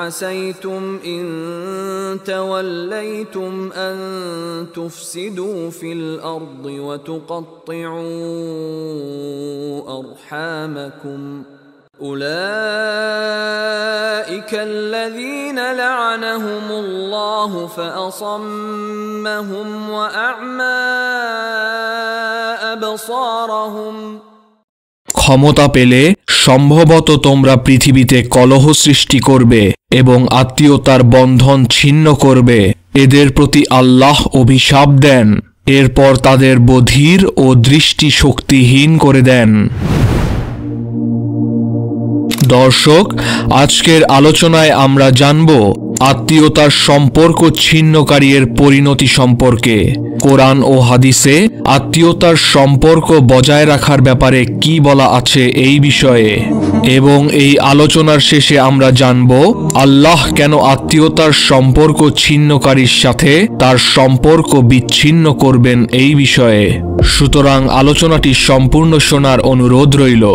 عسيتم إن توليتم أن تفسدوا في الأرض وتقطعوا أرحامكم أولئك الذين لعنهم الله فأصمهم وأعمى أبصارهم। ক্ষমতা পেলে সম্ভবত তোমরা পৃথিবীতে কলহ সৃষ্টি করবে এবং আত্মীয়তার বন্ধন ছিন্ন করবে। এদের প্রতি আল্লাহ অভিশাপ দেন, এরপর তাদের বধির ও দৃষ্টি শক্তিহীন করে দেন। দর্শক, আজকের আলোচনায় আমরা জানব আত্মীয়তার সম্পর্ক ছিন্নকারী এর পরিণতি সম্পর্কে। কোরআন ও হাদিসে আত্মীয়তার সম্পর্ক বজায় রাখার ব্যাপারে কি বলা আছে এই বিষয়ে, এবং এই আলোচনার শেষে আমরা জানব আল্লাহ কেন আত্মীয়তার সম্পর্ক ছিন্নকারীর সাথে তার সম্পর্ক বিচ্ছিন্ন করবেন এই বিষয়ে। সুতরাং আলোচনাটি সম্পূর্ণ শোনার অনুরোধ রইল।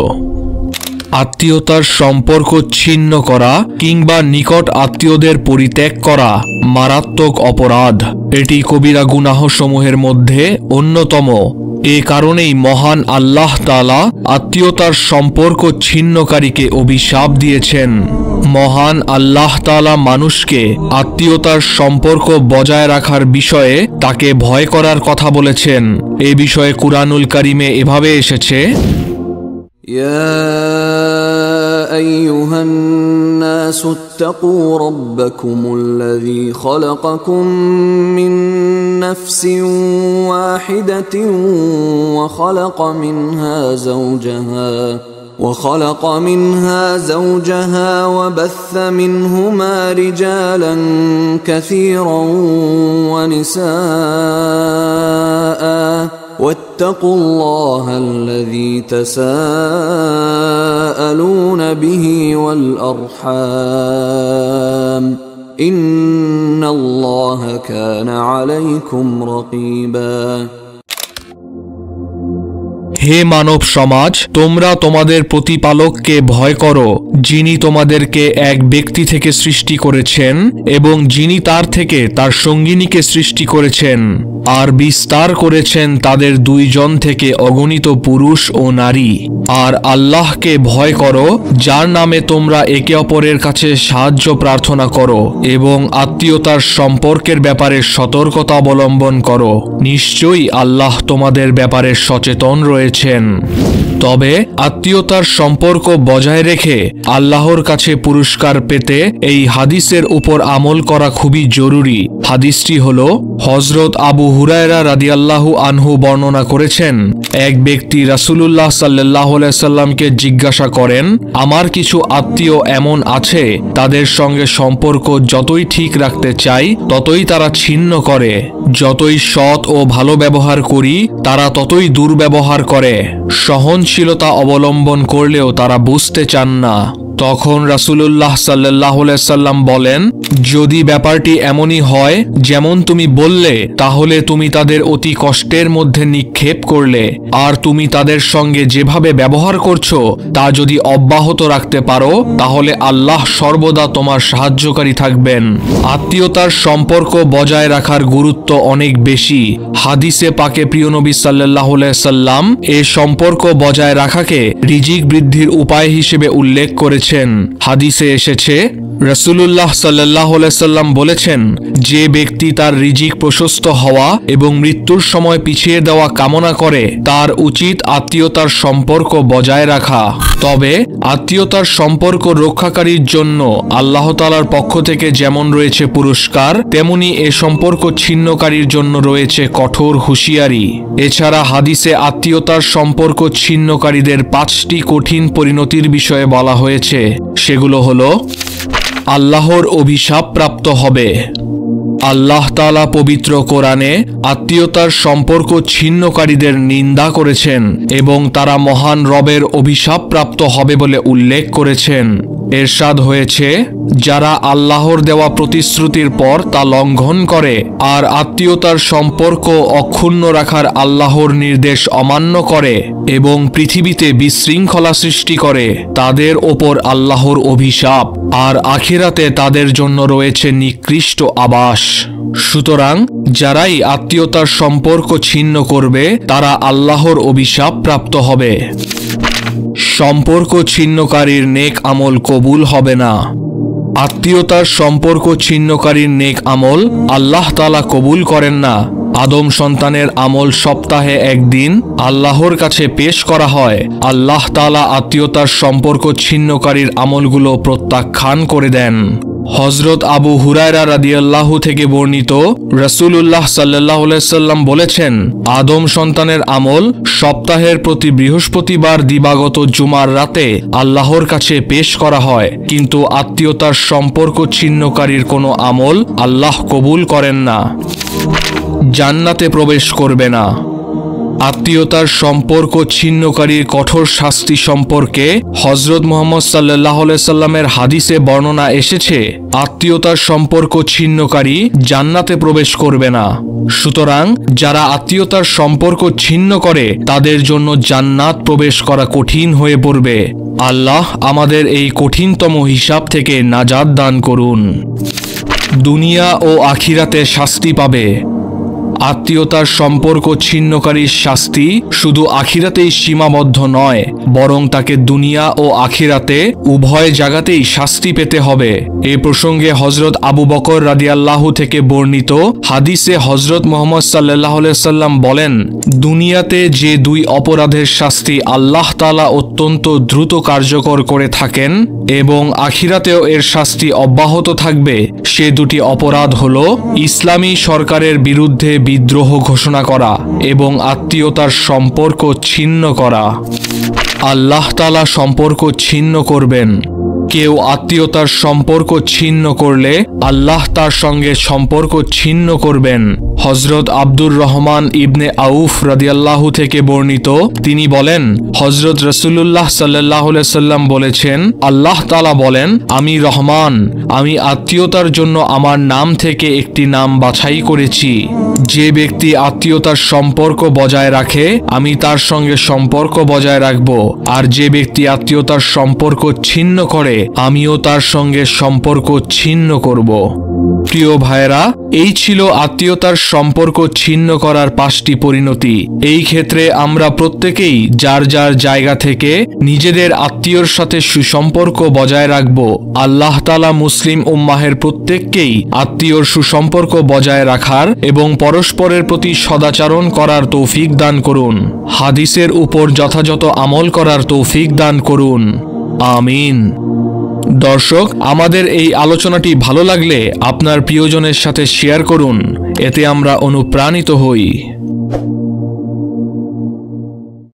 আত্মীয়তার সম্পর্ক ছিন্ন করা কিংবা নিকট আত্মীয়দের পরিত্যাগ করা মারাত্মক অপরাধ। এটি কবিরা গুনাহ সমূহের মধ্যে অন্যতম। এ কারণেই মহান আল্লাহ তাআলা আত্মীয়তার সম্পর্ক ছিন্নকারীকে অভিশাপ দিয়েছেন। মহান আল্লাহ তাআলা মানুষকে আত্মীয়তার সম্পর্ক বজায় রাখার বিষয়ে তাকে ভয় করার কথা বলেছেন। এ বিষয়ে কুরআনুল কারীমে এভাবে এসেছে, يا أيها الناس اتقوا ربكم الذي خلقكم من نفس واحدة وخلق منها زوجها وبث منهما رجالا كثيرا ونساء واتقوا الله الذي تساءلون به والأرحام إن الله كان عليكم رقيبا। হে মানব সমাজ, তোমরা তোমাদের প্রতিপালককে ভয় করো, যিনি তোমাদেরকে এক ব্যক্তি থেকে সৃষ্টি করেছেন এবং যিনি তার থেকে তার সঙ্গিনীকে সৃষ্টি করেছেন, আর বিস্তার করেছেন তাদের দুইজন থেকে অগণিত পুরুষ ও নারী। আর আল্লাহকে ভয় করো, যার নামে তোমরা একে অপরের কাছে সাহায্য প্রার্থনা করো এবং আত্মীয়তার সম্পর্কের ব্যাপারে সতর্কতা অবলম্বন করো। নিশ্চয়ই আল্লাহ তোমাদের ব্যাপারে সচেতন রয়েছেন। তবে আত্মীয়তার সম্পর্ক বজায় রেখে আল্লাহর কাছে পুরস্কার পেতে এই হাদিসের উপর আমল করা খুবই জরুরি। হাদিসটি হলো হযরত আবু হুরায়রা রাদিয়াল্লাহু আনহু বর্ণনা করেছেন, এক ব্যক্তি রাসূলুল্লাহ সাল্লাল্লাহু আলাইহি সাল্লামকে জিজ্ঞাসা করেন, আমার কিছু আত্মীয় এমন আছে তাদের সঙ্গে সম্পর্ক যতই ঠিক রাখতে চাই ততই তারা ছিন্ন করে, যতই সৎ ও ভালো ব্যবহার করি তারা ততই দুর্ব্যবহার করে, সহনশীলতা অবলম্বন করলেও তারা বুঝতে চান না। তখন রাসূলুল্লাহ সাল্লাল্লাহু আলাইহি সাল্লাম বলেন, যদি ব্যাপারটি এমনই হয় যেমন তুমি বললে, তাহলে তুমি তাদের অতি কষ্টের মধ্যে নিক্ষেপ করলে, আর তুমি তাদের সঙ্গে যেভাবে ব্যবহার করছো তা যদি অব্যাহত রাখতে পারো তাহলে আল্লাহ সর্বদা তোমার সাহায্যকারী থাকবেন। আত্মীয়তার সম্পর্ক বজায় রাখার গুরুত্ব অনেক বেশি। হাদিসে পাকে প্রিয় নবী সাল্লাল্লাহু আলাইহি সাল্লাম এ সম্পর্ক বজায় রাখাকে রিজিক বৃদ্ধির উপায় হিসেবে উল্লেখ করেছেন। হাদিসে এসেছে, রাসূলুল্লাহ সাল্লাল্লাহু আলাইহি সাল্লাম বলেছেন, যে ব্যক্তি তার রিজিক প্রশস্ত হওয়া এবং মৃত্যুর সময় পিছিয়ে দেওয়া কামনা করে তার উচিত আত্মীয়তার সম্পর্ক বজায় রাখা। তবে আত্মীয়তার সম্পর্ক রক্ষাকারীর জন্য আল্লাহ তাআলার পক্ষ থেকে যেমন রয়েছে পুরস্কার, তেমনি এ সম্পর্ক ছিন্নকারীর জন্য রয়েছে কঠোর হুঁশিয়ারি। এছাড়া হাদিসে আত্মীয়তার সম্পর্ক ছিন্নকারীদের 5টি কঠিন পরিণতির বিষয়ে বলা হয়েছে। সেগুলো হলো, আল্লাহর অভিশাপ প্রাপ্ত হবে। আল্লাহ তাআলা পবিত্র কোরআনে আত্মীয়তার সম্পর্ক ছিন্নকারীদের নিন্দা করেছেন এবং তারা মহান রবের অভিশাপ প্রাপ্ত হবে বলে উল্লেখ করেছেন। এরশাদ হয়েছে, যারা আল্লাহর দেওয়া প্রতিশ্রুতির পর তা লঙ্ঘন করে আর আত্মীয়তার সম্পর্ক অক্ষুণ্ণ রাখার আল্লাহর নির্দেশ অমান্য করে এবং পৃথিবীতে বিশৃঙ্খলা সৃষ্টি করে, তাদের ওপর আল্লাহর অভিশাপ, আর আখিরাতে তাদের জন্য রয়েছে নিকৃষ্ট আবাস। সুতরাং যারাই আত্মীয়তার সম্পর্ক ছিন্ন করবে তারা আল্লাহর অভিশাপ প্রাপ্ত হবে। সম্পর্ক ছিন্নকারীর নেক আমল কবুল হবে না। আত্মীয়তার সম্পর্ক ছিন্নকারীর নেক আমল আল্লাহ তাআলা কবুল করেন না। আদম সন্তানের আমল সপ্তাহে একদিন আল্লাহর কাছে পেশ করা হয়। আল্লাহ তাআলা আত্মীয়তার সম্পর্ক ছিন্নকারীর আমলগুলো প্রত্যাখ্যান করে দেন। হযরত আবু হুরায়রা রাদিয়াল্লাহু থেকে বর্ণিত, রাসূলুল্লাহ সাল্লাল্লাহু আলাইহি সাল্লাম বলেছেন, আদম সন্তানের আমল সপ্তাহের প্রতি বৃহস্পতিবার দিবাগত জুমার রাতে আল্লাহর কাছে পেশ করা হয়, কিন্তু আত্মীয়তার সম্পর্ক ছিন্নকারীর কোনো আমল আল্লাহ কবুল করেন না। জান্নাতে প্রবেশ করবে না। আত্মীয়তার সম্পর্ক ছিন্নকারীর কঠোর শাস্তি সম্পর্কে হযরত মুহাম্মদ সাল্লাল্লাহু আলাইহি সাল্লামের হাদিসে বর্ণনা এসেছে, আত্মীয়তার সম্পর্ক ছিন্নকারী জান্নাতে প্রবেশ করবে না। সুতরাং যারা আত্মীয়তার সম্পর্ক ছিন্ন করে তাদের জন্য জান্নাত প্রবেশ করা কঠিন হয়ে পড়বে। আল্লাহ আমাদের এই কঠিনতম হিসাব থেকে নাজাত দান করুন। দুনিয়া ও আখিরাতে শাস্তি পাবে। আত্মীয়তার সম্পর্ক ছিন্নকারীর শাস্তি শুধু আখিরাতেই সীমাবদ্ধ নয়, বরং তাকে দুনিয়া ও আখিরাতে উভয় জায়গাতেই শাস্তি পেতে হবে। এ প্রসঙ্গে হযরত আবু বকর রাদিয়াল্লাহু থেকে বর্ণিত হাদিসে হযরত মুহাম্মদ সাল্লাল্লাহু আলাইহি সাল্লাম বলেন, দুনিয়াতে যে দুই অপরাধের শাস্তি আল্লাহ তাআলা অত্যন্ত দ্রুত কার্যকর করে থাকেন এবং আখিরাতেও এর শাস্তি অব্যাহত থাকবে, সে দুটি অপরাধ হলো ইসলামী সরকারের বিরুদ্ধে বিদ্রোহ ঘোষণা করা এবং আত্মীয়তার সম্পর্ক ছিন্ন করা। আল্লাহ তাআলা সম্পর্ক ছিন্ন করবেন। কেউ আত্মীয়তার সম্পর্ক ছিন্ন করলে আল্লাহ তার সঙ্গে সম্পর্ক ছিন্ন করবেন। হযরত আব্দুর রহমান ইবনে আউফ রাদিয়াল্লাহু থেকে বর্ণিত, তিনি বলেন, হযরত রাসূলুল্লাহ সাল্লাল্লাহু আলাইহি সাল্লাম বলেছেন, আল্লাহ তাআলা বলেন, আমি রহমান, আমি আত্মীয়তার জন্য আমার নাম থেকে একটি নাম বাছাই করেছি। যে ব্যক্তি আত্মীয়তার সম্পর্ক বজায় রাখে আমি তার সঙ্গে সম্পর্ক বজায় রাখব, আর যে ব্যক্তি আত্মীয়তার সম্পর্ক ছিন্ন করে আমিও তার সঙ্গে সম্পর্ক ছিন্ন করব। প্রিয় ভাইরা, এই ছিল আত্মীয়তার সম্পর্ক ছিন্ন করার 5টি পরিণতি। এই ক্ষেত্রে আমরা প্রত্যেকেই যার যার জায়গা থেকে নিজেদের আত্মীয়র সাথে সুসম্পর্ক বজায় রাখব। আল্লাহ তাআলা মুসলিম উম্মাহের প্রত্যেককেই আত্মীয়র সুসম্পর্ক বজায় রাখার এবং পরস্পরের প্রতি সদাচরণ করার তৌফিক দান করুন। হাদিসের উপর যথাযথ আমল করার তৌফিক দান করুন। আমিন। দর্শক, আমাদের এই আলোচনাটি ভালো লাগলে আপনার প্রিয়জনের সাথে শেয়ার করুন, এতে আমরা অনুপ্রাণিত হই।